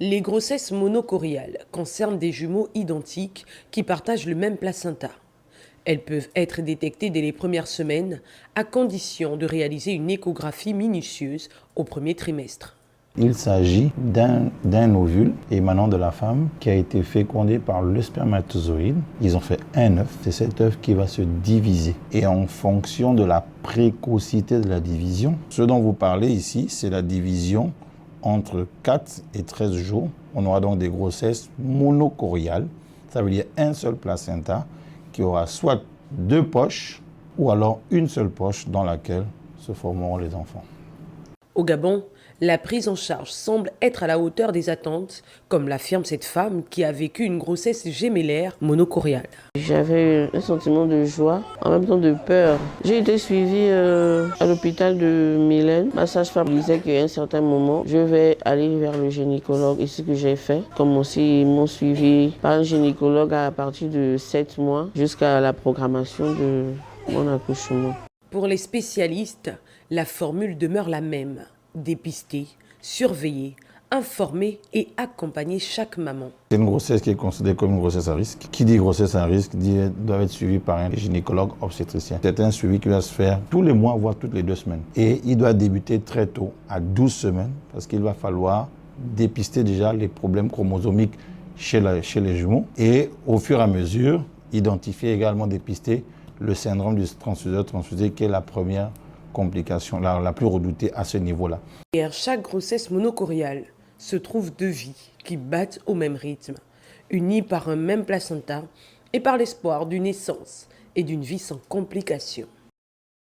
Les grossesses monochoriales concernent des jumeaux identiques qui partagent le même placenta. Elles peuvent être détectées dès les premières semaines, à condition de réaliser une échographie minutieuse au premier trimestre. Il s'agit d'un ovule émanant de la femme qui a été fécondé par le spermatozoïde. Ils ont fait un œuf. C'est cet œuf qui va se diviser. Et en fonction de la précocité de la division, ce dont vous parlez ici, c'est la division entre 4 et 13 jours. On aura donc des grossesses monochoriales. Ça veut dire un seul placenta qui aura soit 2 poches ou alors une seule poche dans laquelle se formeront les enfants. Au Gabon, la prise en charge semble être à la hauteur des attentes, comme l'affirme cette femme qui a vécu une grossesse gémellaire monochoriale. J'avais un sentiment de joie, en même temps de peur. J'ai été suivie à l'hôpital de Mylène. Ma sage-femme disait qu'à un certain moment, je vais aller vers le gynécologue, et ce que j'ai fait. Comme aussi, ils m'ont suivi par un gynécologue à partir de 7 mois jusqu'à la programmation de mon accouchement. Pour les spécialistes, la formule demeure la même: dépister, surveiller, informer et accompagner chaque maman. C'est une grossesse qui est considérée comme une grossesse à risque. Qui dit grossesse à risque doit être suivi par un gynécologue obstétricien. C'est un suivi qui va se faire tous les mois, voire toutes les 2 semaines. Et il doit débuter très tôt, à 12 semaines, parce qu'il va falloir dépister déjà les problèmes chromosomiques chez les jumeaux. Et au fur et à mesure, identifier également, dépister le syndrome du transfuseur-transfusé, qui est la première complication, la plus redoutée à ce niveau-là. Derrière chaque grossesse monochoriale se trouvent 2 vies qui battent au même rythme, unies par un même placenta et par l'espoir d'une naissance et d'une vie sans complications.